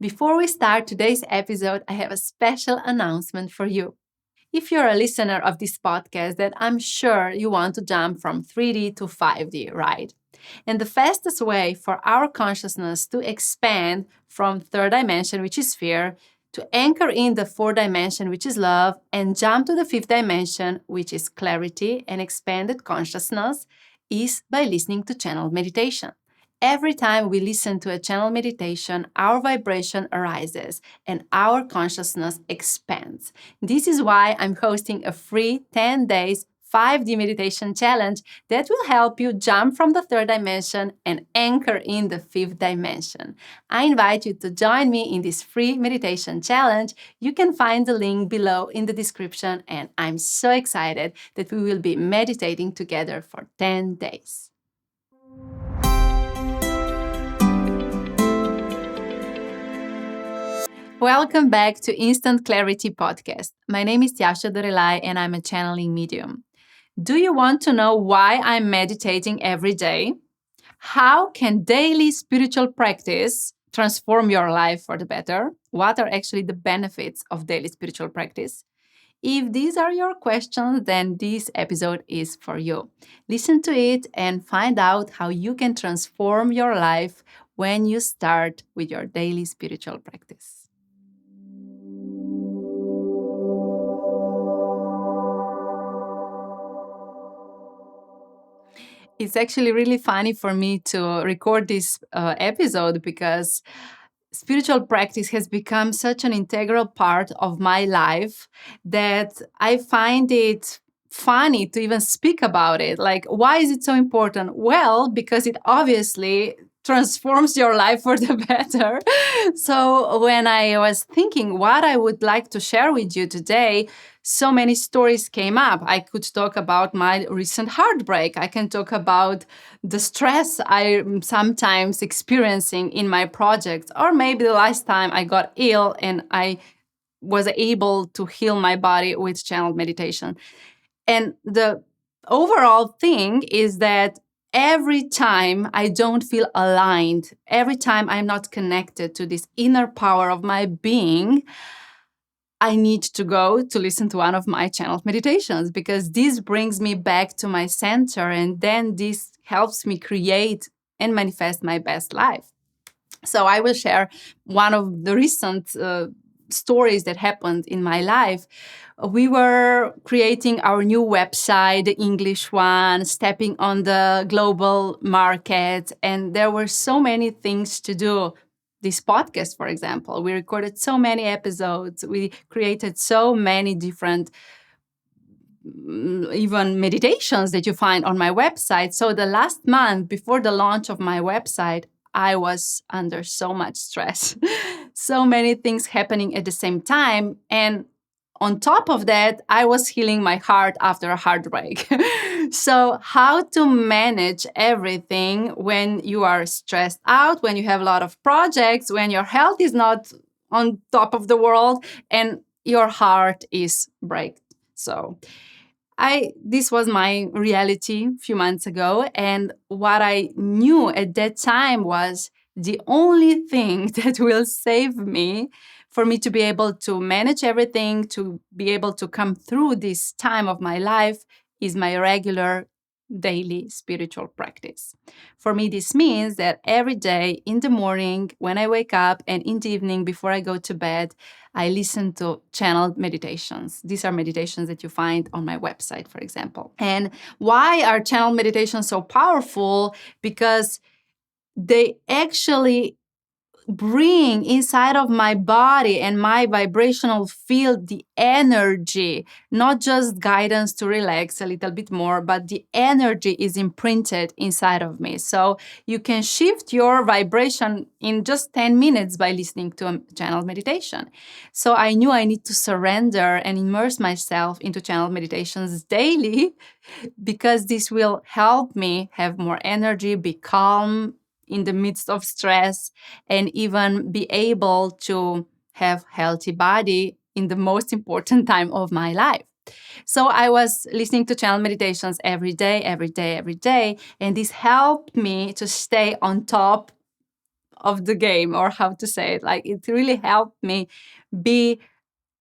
Before we start today's episode, I have a special announcement for you. If you're a listener of this podcast, then I'm sure you want to jump from 3D to 5D, right? And the fastest way for our consciousness to expand from third dimension, which is fear, to anchor in the fourth dimension, which is love, and jump to the fifth dimension, which is clarity and expanded consciousness, is by listening to channel meditation. Every time we listen to a channel meditation, our vibration arises and our consciousness expands. This is why I'm hosting a free 10 days 5D meditation challenge that will help you jump from the third dimension and anchor in the fifth dimension. I invite you to join me in this free meditation challenge. You can find the link below in the description, and I'm so excited that we will be meditating together for 10 days. Welcome back to Instant Clarity Podcast. My name is Tjaša Dorelay and I'm a channeling medium. Do you want to know why I'm meditating every day? How can daily spiritual practice transform your life for the better? What are actually the benefits of daily spiritual practice? If these are your questions, then this episode is for you. Listen to it and find out how you can transform your life when you start with your daily spiritual practice. It's actually really funny for me to record this episode because spiritual practice has become such an integral part of my life that I find it funny to even speak about it. Like, why is it so important? Well, because it obviously transforms your life for the better. So, when I was thinking what I would like to share with you today, so many stories came up. I could talk about my recent heartbreak. I can talk about the stress I'm sometimes experiencing in my projects, or maybe the last time I got ill and I was able to heal my body with channeled meditation. And the overall thing is that every time I don't feel aligned, every time I'm not connected to this inner power of my being, I need to go to listen to one of my channeled meditations because this brings me back to my center, and then this helps me create and manifest my best life. So I will share one of the recent stories that happened in my life. We were creating our new website, the English one, stepping on the global market, and there were so many things to do. This podcast, for example, we recorded so many episodes. We created so many different even meditations that you find on my website. So the last month before the launch of my website, I was under so much stress, so many things happening at the same time. And on top of that, I was healing my heart after a heartbreak. So, how to manage everything when you are stressed out, when you have a lot of projects, when your health is not on top of the world, and your heart is break. So, this was my reality a few months ago, and what I knew at that time was the only thing that will save me for me to be able to manage everything, to be able to come through this time of my life is my regular daily spiritual practice. For me, this means that every day in the morning, when I wake up, and in the evening before I go to bed, I listen to channeled meditations. These are meditations that you find on my website, for example. And why are channeled meditations so powerful? Because they actually bring inside of my body and my vibrational field the energy, not just guidance to relax a little bit more, but the energy is imprinted inside of me. So you can shift your vibration in just 10 minutes by listening to a channeled meditation. So I knew I need to surrender and immerse myself into channeled meditations daily because this will help me have more energy, be calm in the midst of stress, and even be able to have healthy body in the most important time of my life. So I was listening to channel meditations every day, and this helped me to stay on top of the game, or how to say it. Like, it really helped me be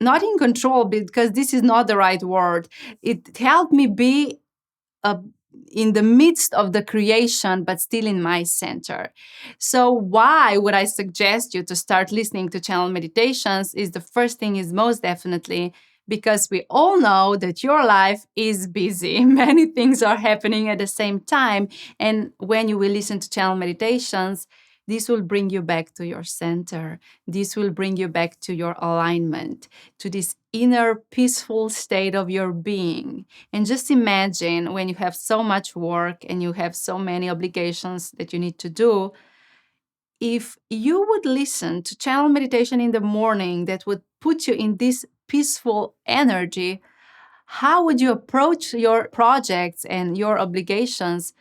not in control, because this is not the right word. It helped me be uh, in the midst of the creation, but still in my center. So why would I suggest you to start listening to channel meditations? Is the first thing is most definitely because we all know that your life is busy. Many things are happening at the same time. And when you will listen to channel meditations, this will bring you back to your center. This will bring you back to your alignment, to this inner peaceful state of your being. And just imagine when you have so much work and you have so many obligations that you need to do, if you would listen to channel meditation in the morning that would put you in this peaceful energy, how would you approach your projects and your obligations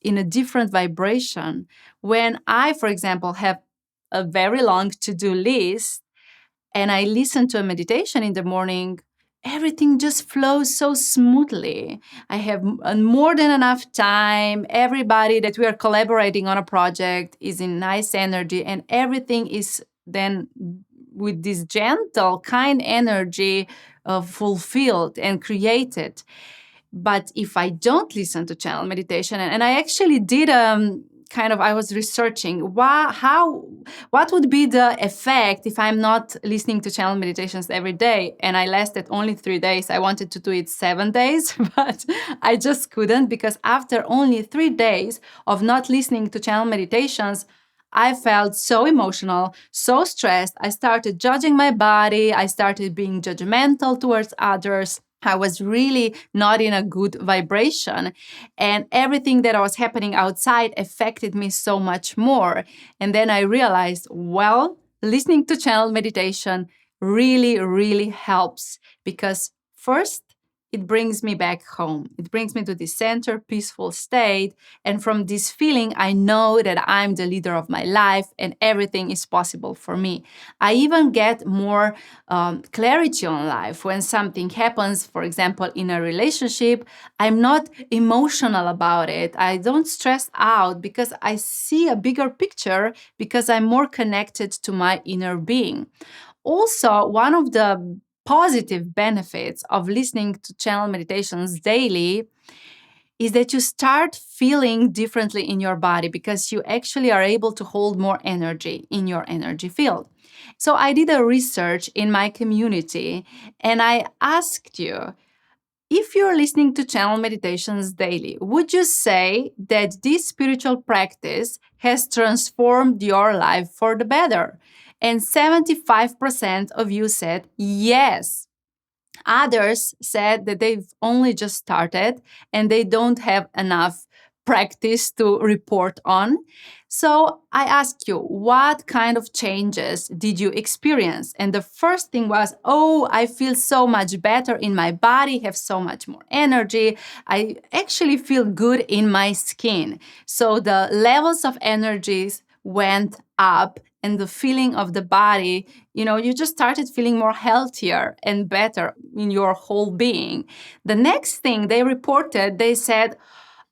in a different vibration? When I, for example, have a very long to-do list and I listen to a meditation in the morning, everything just flows so smoothly. I have more than enough time. Everybody that we are collaborating on a project is in nice energy, and everything is then with this gentle, kind energy fulfilled and created. But if I don't listen to channel meditation, and I actually did I was researching what would be the effect if I'm not listening to channel meditations every day. And I lasted only 3 days. I wanted to do it 7 days, but I just couldn't, because after only 3 days of not listening to channel meditations, I felt so emotional, so stressed. I started judging my body. I started being judgmental towards others. I was really not in a good vibration. And everything that was happening outside affected me so much more. And then I realized, well, listening to channel meditation really, really helps, because first, it brings me back home. It brings me to this center, peaceful state. And from this feeling, I know that I'm the leader of my life and everything is possible for me. I even get more clarity on life. When something happens, for example, in a relationship, I'm not emotional about it. I don't stress out because I see a bigger picture, because I'm more connected to my inner being. Also, one of the positive benefits of listening to channel meditations daily is that you start feeling differently in your body, because you actually are able to hold more energy in your energy field. So I did a research in my community and I asked you, if you're listening to channel meditations daily, would you say that this spiritual practice has transformed your life for the better? And 75% of you said yes. Others said that they've only just started and they don't have enough practice to report on. So I asked you, what kind of changes did you experience? And the first thing was, oh, I feel so much better in my body, have so much more energy. I actually feel good in my skin. So the levels of energies went up, and the feeling of the body, you just started feeling more healthier and better in your whole being. The next thing they reported, they said,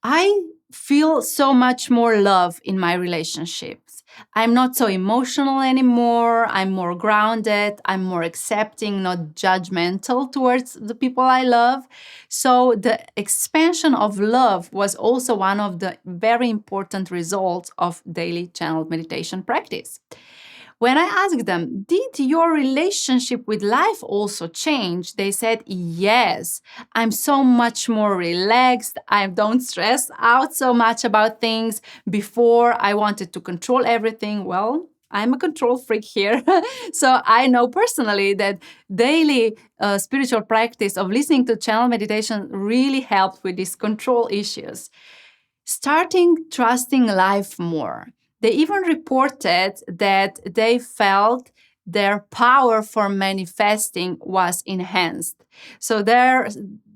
I feel so much more love in my relationships. I'm not so emotional anymore. I'm more grounded. I'm more accepting, not judgmental towards the people I love. So the expansion of love was also one of the very important results of daily channel meditation practice. When I asked them, did your relationship with life also change? They said, yes, I'm so much more relaxed. I don't stress out so much about things. Before, I wanted to control everything. Well, I'm a control freak here. So I know personally that daily spiritual practice of listening to channel meditation really helped with these control issues. Starting trusting life more. They even reported that they felt their power for manifesting was enhanced. So their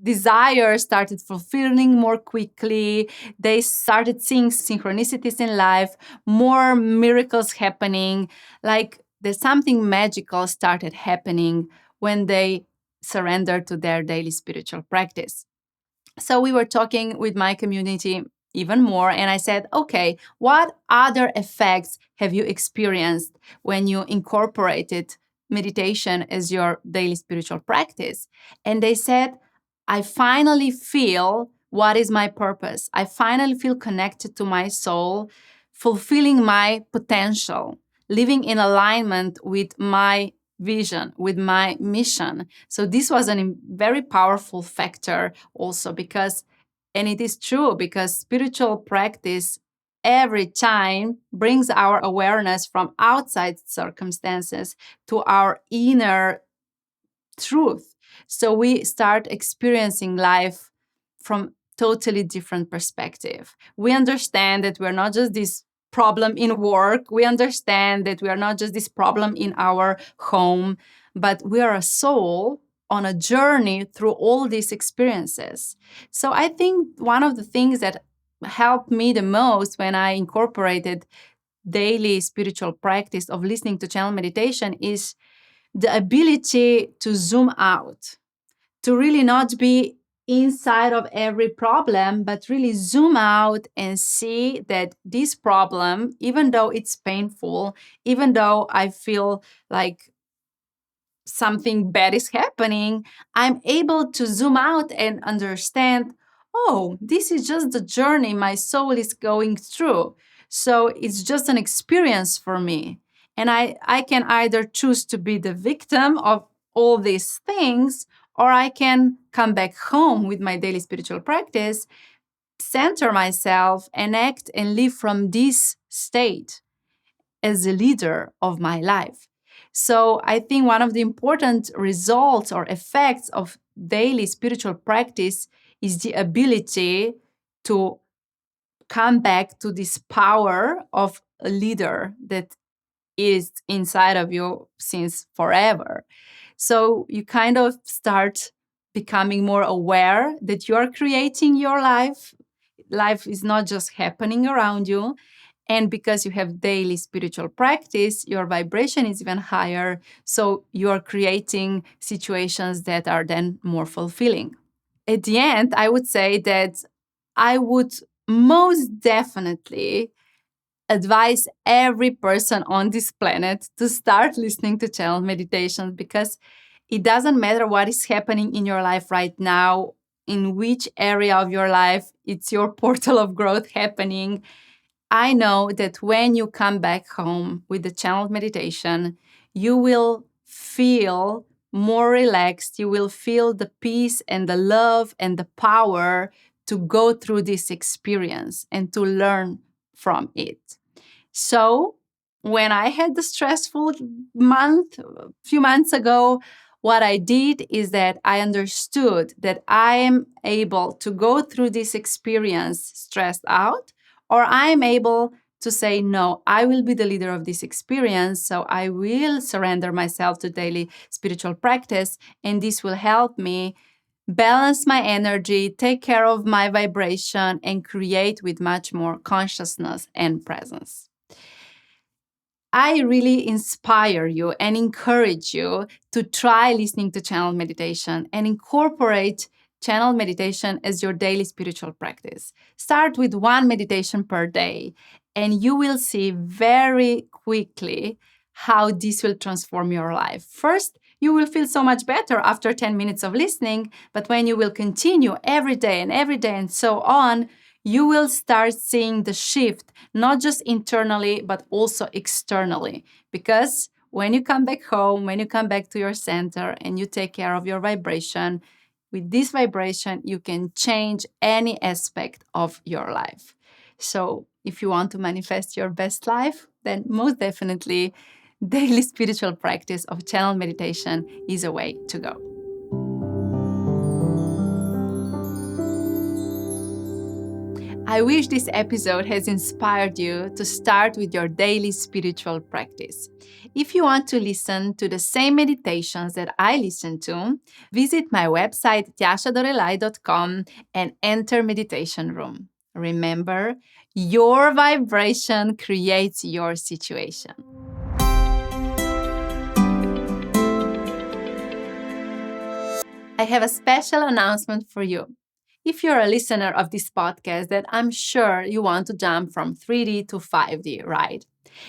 desire started fulfilling more quickly. They started seeing synchronicities in life, more miracles happening. Like there's something magical started happening when they surrendered to their daily spiritual practice. So we were talking with my community even more. And I said, okay, what other effects have you experienced when you incorporated meditation as your daily spiritual practice? And they said, I finally feel what is my purpose. I finally feel connected to my soul, fulfilling my potential, living in alignment with my vision, with my mission. So this was a very powerful factor also because, and it is true, because spiritual practice every time brings our awareness from outside circumstances to our inner truth. So we start experiencing life from totally different perspective. We understand that we're not just this problem in work. We understand that we are not just this problem in our home, but we are a soul on a journey through all these experiences. So I think one of the things that helped me the most when I incorporated daily spiritual practice of listening to channel meditation is the ability to zoom out, to really not be inside of every problem, but really zoom out and see that this problem, even though it's painful, even though I feel like something bad is happening, I'm able to zoom out and understand, oh, this is just the journey my soul is going through. So it's just an experience for me. And I can either choose to be the victim of all these things, or I can come back home with my daily spiritual practice, center myself, and act and live from this state as the leader of my life. So I think one of the important results or effects of daily spiritual practice is the ability to come back to this power of a leader that is inside of you since forever. So you kind of start becoming more aware that you are creating your life. Life is not just happening around you. And because you have daily spiritual practice, your vibration is even higher. So you are creating situations that are then more fulfilling. At the end, I would say that I would most definitely advise every person on this planet to start listening to channel meditation, because it doesn't matter what is happening in your life right now, in which area of your life it's your portal of growth happening. I know that when you come back home with the channeled meditation, you will feel more relaxed. You will feel the peace and the love and the power to go through this experience and to learn from it. So, when I had the stressful month a few months ago, what I did is that I understood that I am able to go through this experience stressed out, or I am able to say, no, I will be the leader of this experience. So I will surrender myself to daily spiritual practice, and this will help me balance my energy, take care of my vibration, and create with much more consciousness and presence. I really inspire you and encourage you to try listening to channel meditation and incorporate channel meditation as your daily spiritual practice. Start with one meditation per day, and you will see very quickly how this will transform your life. First, you will feel so much better after 10 minutes of listening, but when you will continue every day and so on, you will start seeing the shift, not just internally, but also externally. Because when you come back home, when you come back to your center and you take care of your vibration, with this vibration, you can change any aspect of your life. So if you want to manifest your best life, then most definitely daily spiritual practice of channel meditation is a way to go. I wish this episode has inspired you to start with your daily spiritual practice. If you want to listen to the same meditations that I listen to, visit my website tjašadorelay.com and enter meditation room. Remember, your vibration creates your situation. I have a special announcement for you. If you're a listener of this podcast, then I'm sure you want to jump from 3D to 5D, right?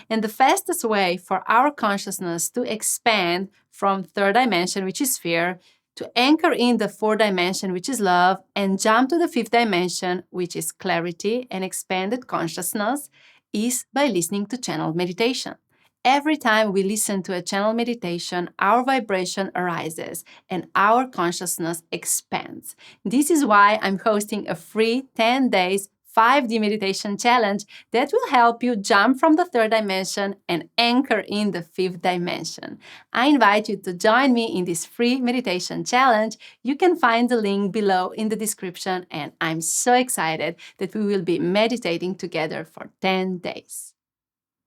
And the fastest way for our consciousness to expand from third dimension, which is fear, to anchor in the fourth dimension, which is love, and jump to the fifth dimension, which is clarity and expanded consciousness, is by listening to channel meditation. Every time we listen to a channel meditation, our vibration arises and our consciousness expands. This is why I'm hosting a free 10 days 5D meditation challenge that will help you jump from the third dimension and anchor in the fifth dimension. I invite you to join me in this free meditation challenge. You can find the link below in the description, and I'm so excited that we will be meditating together for 10 days.